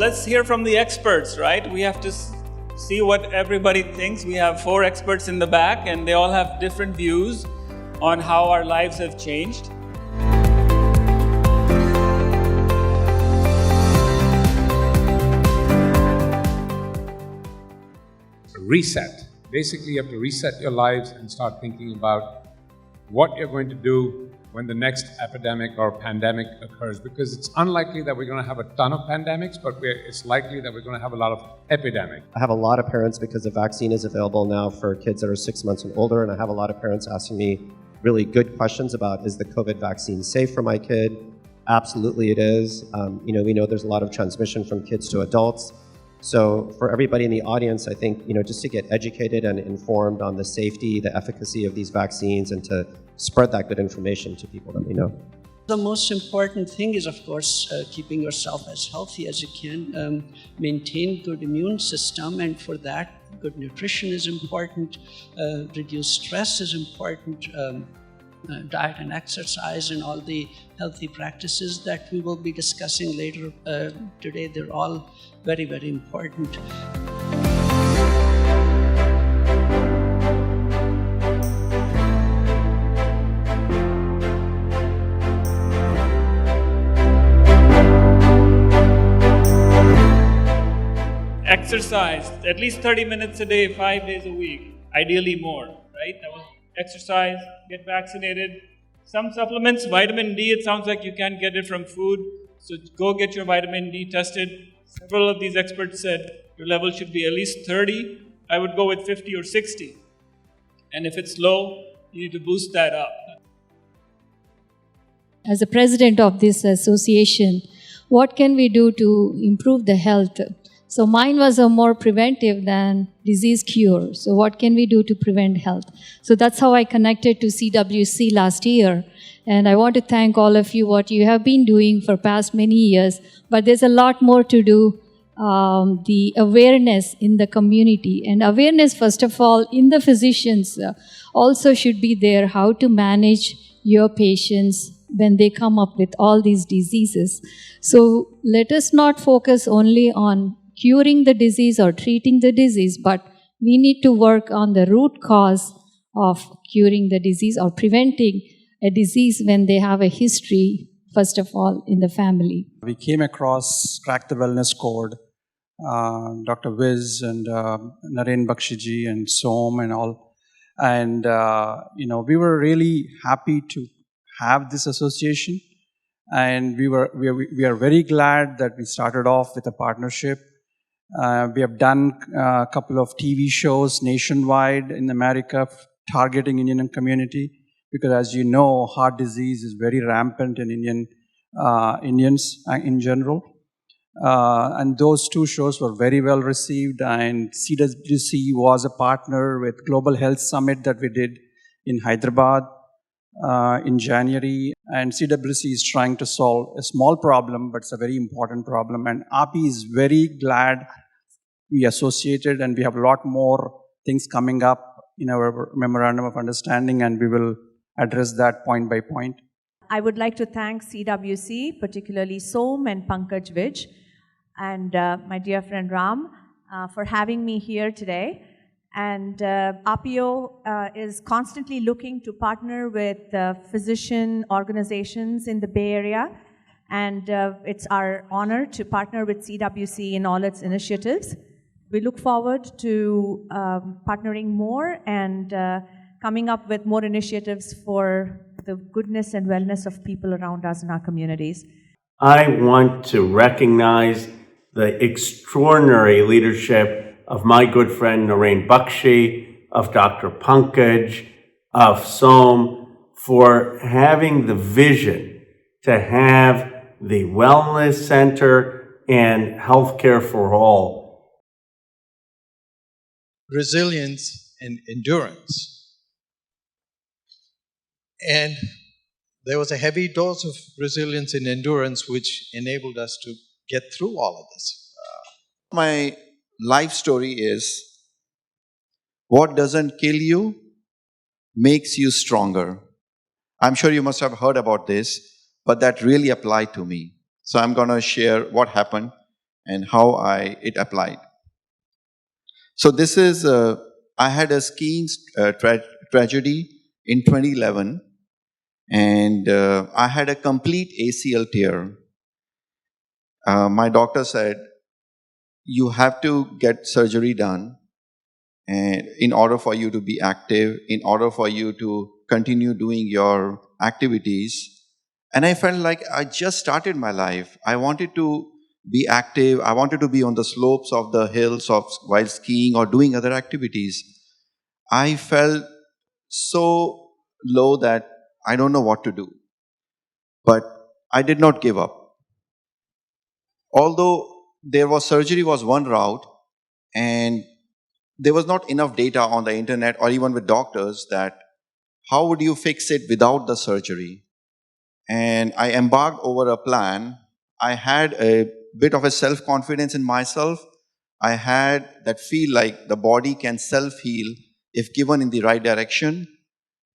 let's hear from the experts, right? We have to see what everybody thinks. We have 4 experts in the back, and they all have different views on how our lives have changed. Reset. Basically, you have to reset your lives and start thinking about what you're going to do when the next epidemic or pandemic occurs, because it's unlikely that we're going to have a ton of pandemics, but it's likely that we're going to have a lot of epidemics. I have a lot of parents, because the vaccine is available now for kids that are 6 months and older, and I have a lot of parents asking me really good questions about, is the COVID vaccine safe for my kid? Absolutely it is. We know there's a lot of transmission from kids to adults. So for everybody in the audience, I think, just to get educated and informed on the safety, the efficacy of these vaccines, and to spread that good information to people that we know. The most important thing is, of course, keeping yourself as healthy as you can, maintain good immune system, and for that, good nutrition is important, reduce stress is important, diet and exercise and all the healthy practices that we will be discussing later today, they're all very, very important. Exercise, at least 30 minutes a day, 5 days a week, ideally more, right? Exercise, get vaccinated. Some supplements, vitamin D, it sounds like you can't get it from food, so go get your vitamin D tested. Several of these experts said your level should be at least 30. I would go with 50 or 60. And if it's low, you need to boost that up. As the president of this association, what can we do to improve the health? So mine was a more preventive than disease cure. So what can we do to prevent health? So that's how I connected to CWC last year. And I want to thank all of you, what you have been doing for past many years. But there's a lot more to do. The awareness in the community. And awareness, first of all, in the physicians also should be there, how to manage your patients when they come up with all these diseases. So let us not focus only on curing the disease or treating the disease, but we need to work on the root cause of curing the disease or preventing a disease when they have a history, first of all, in the family. We came across Crack the Wellness Code, Dr. Wiz and Naren Bakshiji and Som and all. And, we were really happy to have this association. And we are very glad that we started off with a partnership. We have done a couple of TV shows nationwide in America targeting Indian community, because as you know, heart disease is very rampant in Indians in general. And those 2 shows were very well received, and CWC was a partner with Global Health Summit that we did in Hyderabad in January. And CWC is trying to solve a small problem, but it's a very important problem. And API is very glad we associated, and we have a lot more things coming up in our Memorandum of Understanding, and we will address that point by point. I would like to thank CWC, particularly Som and Pankaj Vij, and my dear friend Ram, for having me here today. And APIO is constantly looking to partner with physician organizations in the Bay Area. And it's our honor to partner with CWC in all its initiatives. We look forward to partnering more and coming up with more initiatives for the goodness and wellness of people around us in our communities. I want to recognize the extraordinary leadership of my good friend Naren Bakshi, of Dr. Pankaj, of Som, for having the vision to have the wellness center and healthcare for all. Resilience and endurance. And there was a heavy dose of resilience and endurance which enabled us to get through all of this. My life story is, what doesn't kill you makes you stronger. I'm sure you must have heard about this, but that really applied to me. So I'm going to share what happened and how it applied. So this is, I had a skiing tragedy in 2011, and I had a complete ACL tear. My doctor said, you have to get surgery done and in order for you to be active, in order for you to continue doing your activities. And I felt like I just started my life. I wanted to be active. I wanted to be on the slopes of the hills while skiing or doing other activities. I felt so low that I don't know what to do. But I did not give up. Although surgery was one route, and there was not enough data on the internet or even with doctors that how would you fix it without the surgery. And I embarked over a plan. I had a bit of a self-confidence in myself. I had that feel like the body can self-heal if given in the right direction.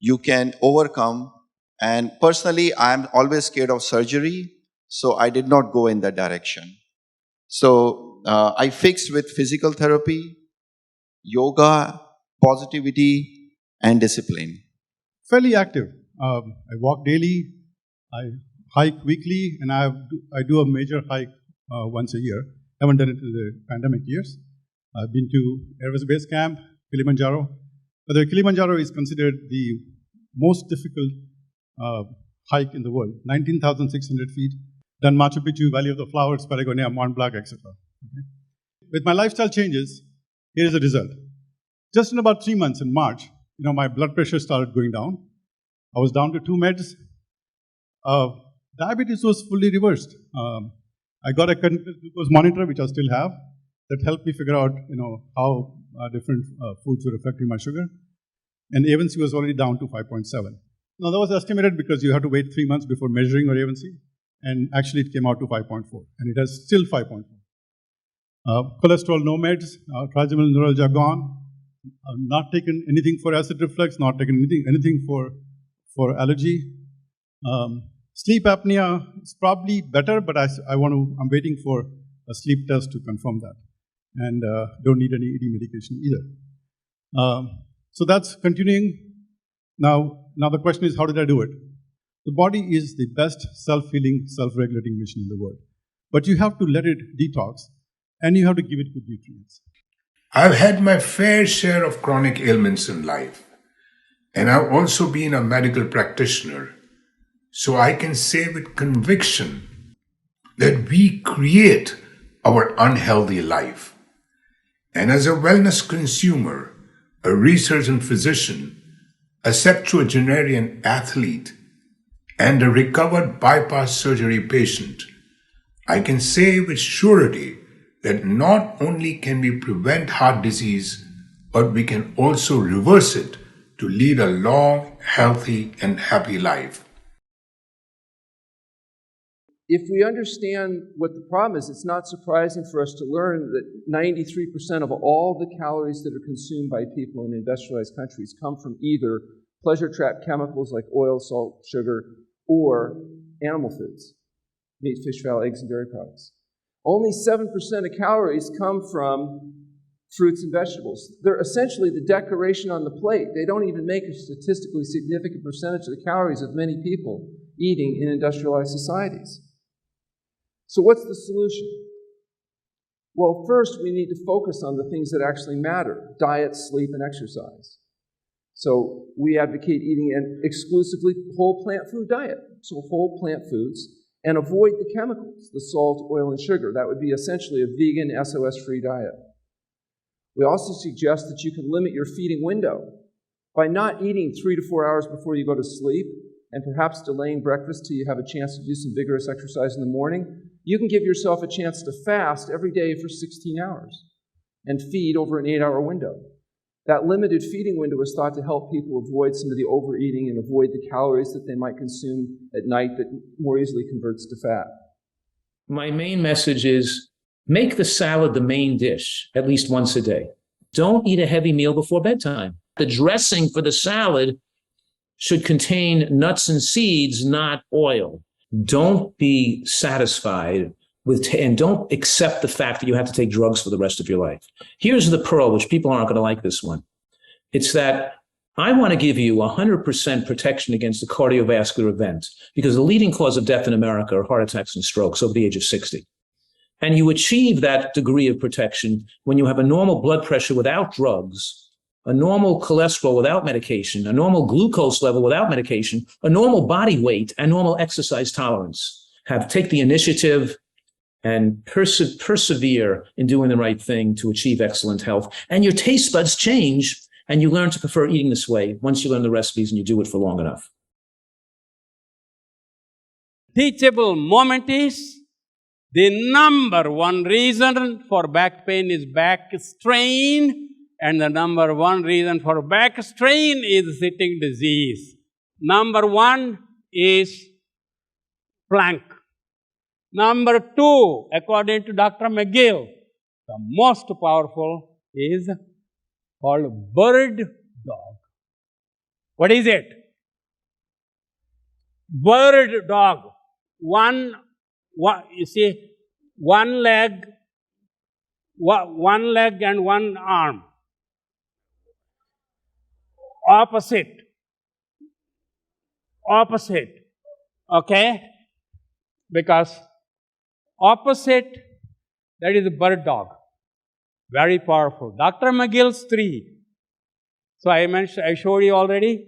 You can overcome. And personally, I'm always scared of surgery, so I did not go in that direction. So I fixed with physical therapy, yoga, positivity, and discipline. Fairly active. I walk daily, I hike weekly, and I do a major hike once a year. I haven't done it in the pandemic years. I've been to Everest Base Camp, Kilimanjaro. But the Kilimanjaro is considered the most difficult hike in the world, 19,600 feet. Done Machu Picchu, Valley of the Flowers, Patagonia, Mont Blanc, etc. Okay. With my lifestyle changes, here is the result. Just in about 3 months in March, my blood pressure started going down. I was down to 2 meds. Diabetes was fully reversed. I got a continuous glucose monitor, which I still have, that helped me figure out, how different foods were affecting my sugar. And A1C was already down to 5.7. Now that was estimated because you have to wait 3 months before measuring your A1C. And actually it came out to 5.4, and it has still 5.4. Cholesterol, no meds, trigeminal neuralgia gone. Not taken anything for acid reflux, not taken anything for allergy. Sleep apnea is probably better, but I'm waiting for a sleep test to confirm that. And don't need any ED medication either. So that's continuing. Now the question is, how did I do it? The body is the best self-healing, self-regulating machine in the world. But you have to let it detox, and you have to give it good nutrients. I've had my fair share of chronic ailments in life, and I've also been a medical practitioner. So I can say with conviction that we create our unhealthy life. And as a wellness consumer, a research and physician, a septuagenarian athlete, and a recovered bypass surgery patient, I can say with surety that not only can we prevent heart disease, but we can also reverse it to lead a long, healthy, and happy life. If we understand what the problem is, it's not surprising for us to learn that 93% of all the calories that are consumed by people in industrialized countries come from either pleasure-trap chemicals like oil, salt, sugar, or animal foods, meat, fish, fowl, eggs, and dairy products. Only 7% of calories come from fruits and vegetables. They're essentially the decoration on the plate. They don't even make a statistically significant percentage of the calories of many people eating in industrialized societies. So what's the solution? Well, first we need to focus on the things that actually matter: diet, sleep, and exercise. So we advocate eating an exclusively whole plant food diet, so whole plant foods, and avoid the chemicals, the salt, oil, and sugar. That would be essentially a vegan, SOS-free diet. We also suggest that you can limit your feeding window by not eating 3 to 4 hours before you go to sleep, and perhaps delaying breakfast till you have a chance to do some vigorous exercise in the morning. You can give yourself a chance to fast every day for 16 hours and feed over an 8-hour window. That limited feeding window is thought to help people avoid some of the overeating and avoid the calories that they might consume at night that more easily converts to fat. My main message is make the salad the main dish at least once a day. Don't eat a heavy meal before bedtime. The dressing for the salad should contain nuts and seeds, not oil. Don't be satisfied and don't accept the fact that you have to take drugs for the rest of your life. Here's the pearl, which people aren't going to like this one. It's that I want to give you 100% protection against a cardiovascular event, because the leading cause of death in America are heart attacks and strokes over the age of 60. And you achieve that degree of protection when you have a normal blood pressure without drugs, a normal cholesterol without medication, a normal glucose level without medication, a normal body weight, and normal exercise tolerance. Take the initiative and persevere in doing the right thing to achieve excellent health. And your taste buds change, and you learn to prefer eating this way once you learn the recipes and you do it for long enough. Teachable moment is the number one reason for back pain is back strain, and the number one reason for back strain is sitting disease. Number one is plank. Number two, according to Dr. McGill, the most powerful is called bird dog. What is it? Bird dog. You see, one leg and one arm. Opposite. Okay? Because opposite, that is a bird dog. Very powerful. Dr. McGill's 3. So I showed you already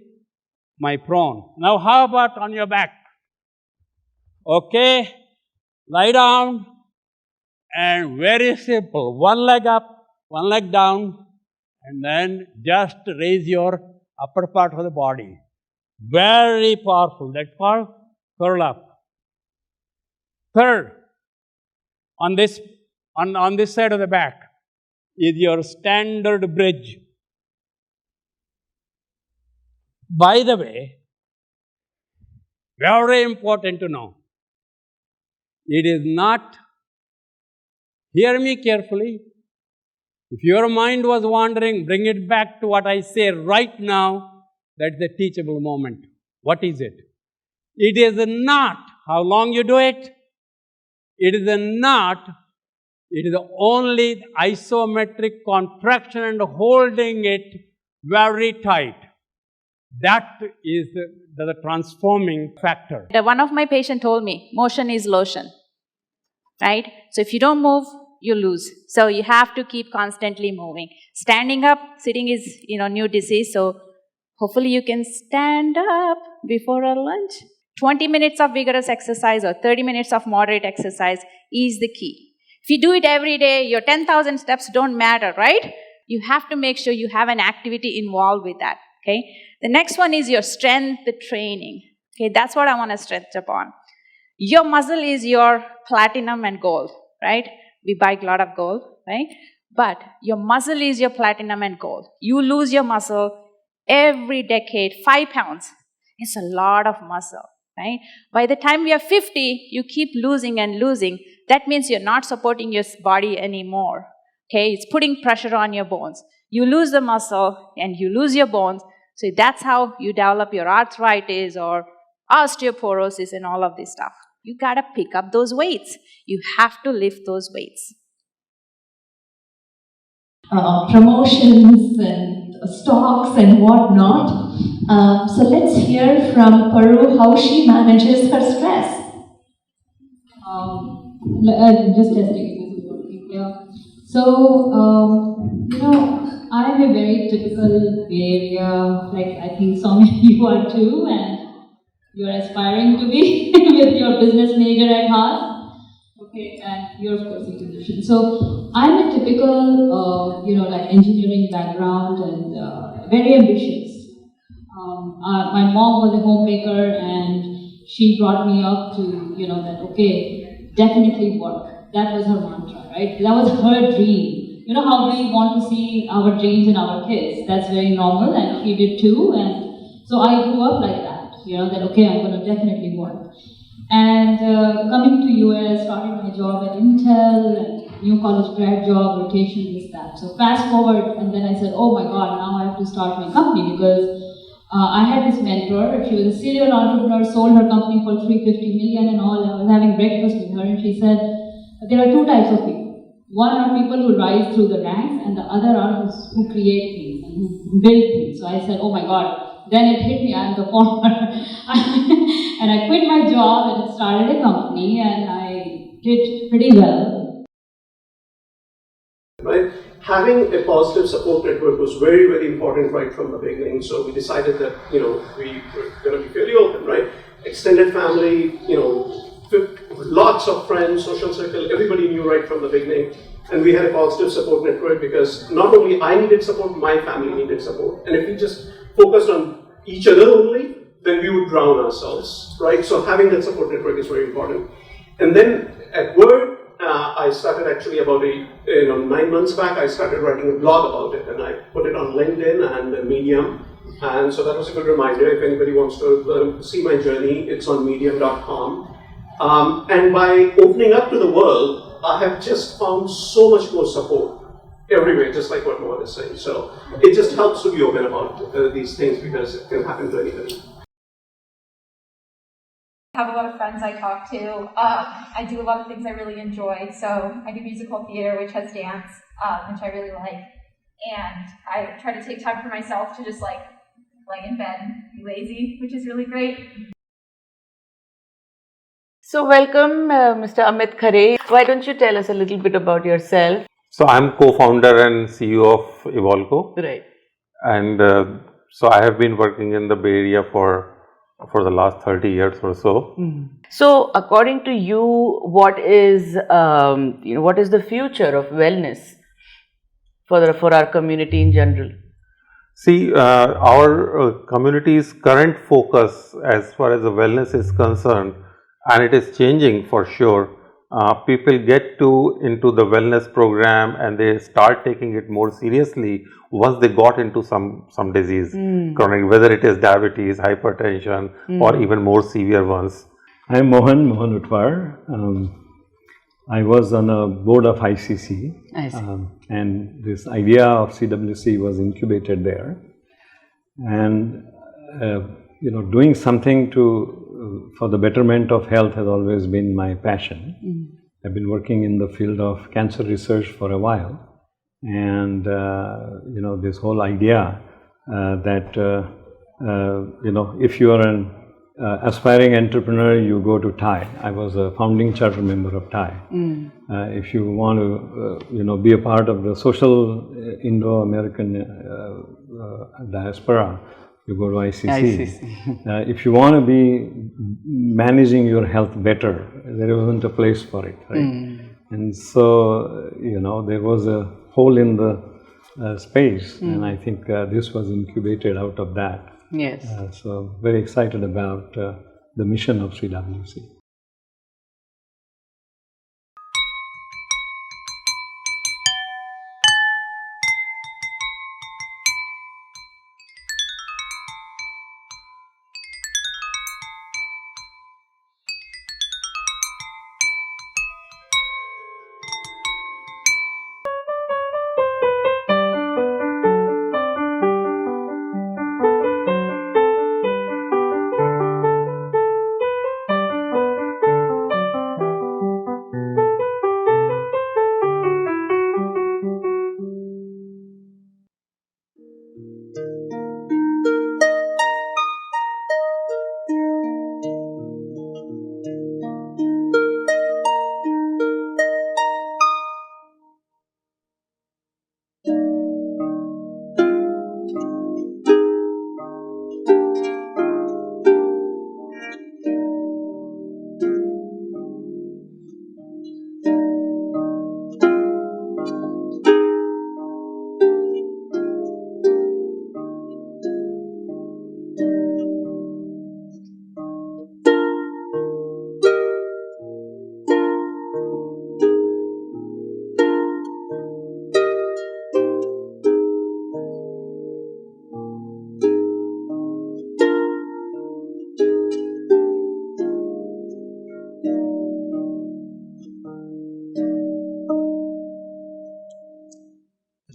my prone. Now how about on your back? Okay, lie down, and very simple. One leg up, one leg down, and then just raise your upper part of the body. Very powerful. That's called curl up. Third, on this side of the back is your standard bridge. By the way, very important to know, it is not, hear me carefully, if your mind was wandering, bring it back to what I say right now. That's the teachable moment. What is it? It is not how long you do it. It is only isometric contraction and holding it very tight. That is the transforming factor. One of my patients told me, motion is lotion, right? So if you don't move, you lose. So you have to keep constantly moving. Standing up, sitting is, new disease. So hopefully you can stand up before a lunch. 20 minutes of vigorous exercise or 30 minutes of moderate exercise is the key. If you do it every day, your 10,000 steps don't matter, right? You have to make sure you have an activity involved with that, okay? The next one is your strength training. Okay, that's what I want to stretch upon. Your muscle is your platinum and gold, right? We buy a lot of gold, right? But your muscle is your platinum and gold. You lose your muscle every decade, 5 pounds. It's a lot of muscle, right? By the time we are 50, you keep losing and losing. That means you're not supporting your body anymore, okay? It's putting pressure on your bones. You lose the muscle and you lose your bones. So that's how you develop your arthritis or osteoporosis and all of this stuff. You got to pick up those weights. You have to lift those weights. Promotions and stocks and whatnot. So let's hear from Paru how she manages her stress. Just testing if this is working. Yeah. So, I'm a very typical Bay Area, like I think some of you are too, and you're aspiring to be with your business major at heart. Okay, and you're of course a physician. So I'm a typical, like engineering background and very ambitious. My mom was a homemaker and she brought me up to, that okay, definitely work. That was her mantra, right? That was her dream. You know how we want to see our dreams in our kids. That's very normal and she did too. And so I grew up like that, that okay, I'm going to definitely work. And coming to US, starting my job at Intel, and new college grad job, rotation, this, that. So fast forward, and then I said, oh my God, now I have to start my company because I had this mentor. She was a serial entrepreneur, sold her company for $350 million and all. I was having breakfast with her and she said, there are two types of people. One are people who rise through the ranks, and the other are who create things and who build things. So I said, oh my God, then it hit me, I'm the former. And I quit my job and started a company, and I did pretty well. Right? Having a positive support network was very, very important right from the beginning. So we decided that, we were going to be fairly open, right? Extended family, lots of friends, social circle, everybody knew right from the beginning. And we had a positive support network because not only I needed support, my family needed support. And if we just focused on each other only, then we would drown ourselves, right? So having that support network is very important. And then at work, I started actually about 9 months back, I started writing a blog about it, and I put it on LinkedIn and Medium. And so that was a good reminder. If anybody wants to see my journey, it's on medium.com. And by opening up to the world, I have just found so much more support everywhere, just like what Mohan is saying. So it just helps to be open about these things because it can happen to anybody. I have a lot of friends I talk to. I do a lot of things I really enjoy. So I do musical theater, which has dance, which I really like. And I try to take time for myself to just lay in bed and be lazy, which is really great. So welcome, Mr. Amit Khare. Why don't you tell us a little bit about yourself? So I'm co-founder and CEO of Evolco. Right. And so I have been working in the Bay Area for the last 30 years or so. So, according to you, what is the future of wellness for our community in general? See, our community's current focus as far as the wellness is concerned, and it is changing for sure. People get into the wellness program and they start taking it more seriously once they got into some disease, chronic, whether it is diabetes, hypertension, or even more severe ones. I am Mohan Utwar. I was on a board of ICC, and this idea of CWC was incubated there. And doing something for the betterment of health has always been my passion. I've been working in the field of cancer research for a while, and this whole idea that if you are an aspiring entrepreneur, you go to TIE. I was a founding charter member of TIE. If you want to be a part of the social Indo-American diaspora, you go to ICC. If you want to be managing your health better, there wasn't a place for it, right? And so, there was a hole in the space, and I think this was incubated out of that. Yes. So, very excited about the mission of CWC.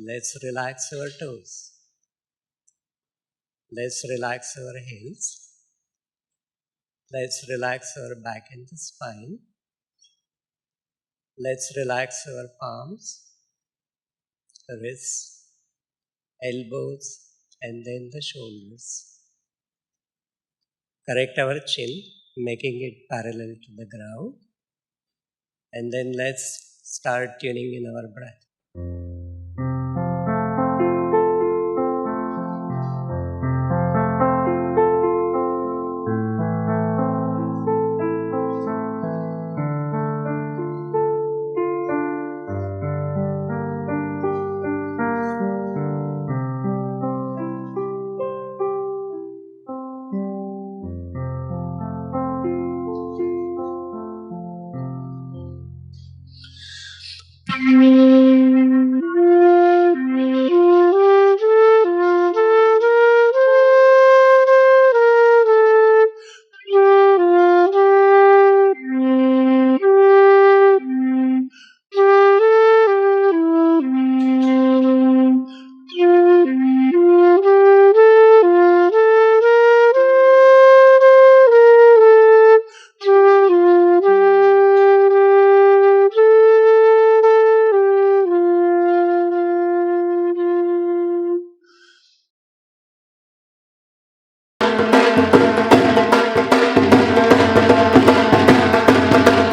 Let's relax our toes. Let's relax our hands. Let's relax our back and the spine. Let's relax our palms, wrists, elbows, and then the shoulders. Correct our chin, making it parallel to the ground. And then let's start tuning in our breath.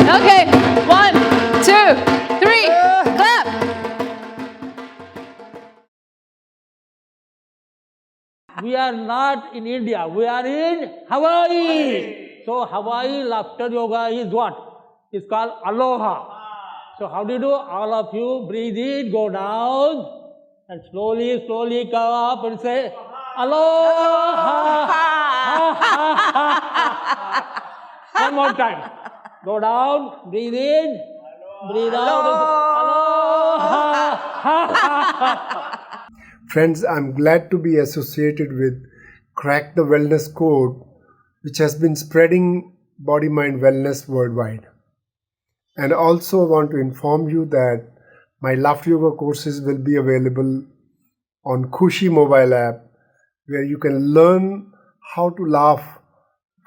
Okay, 1, 2, 3, clap. We are not in India, we are in Hawaii. So Hawaii laughter yoga is what? It's called aloha. So how do you do? All of you breathe in, go down, and slowly, slowly come up and say aloha. One more time. Go down, breathe in, breathe out. Aloha. Friends, I'm glad to be associated with Crack the Wellness Code, which has been spreading body-mind wellness worldwide. And also want to inform you that my Laughter Yoga courses will be available on Khushi mobile app, where you can learn how to laugh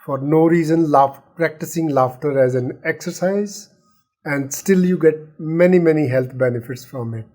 for no reason, practicing laughter as an exercise, and still you get many health benefits from it.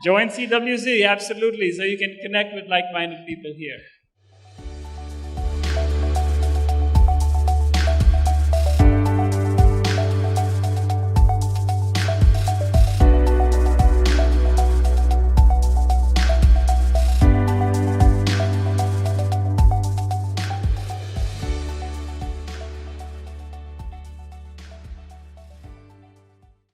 Join CWC, absolutely, so you can connect with like-minded people here.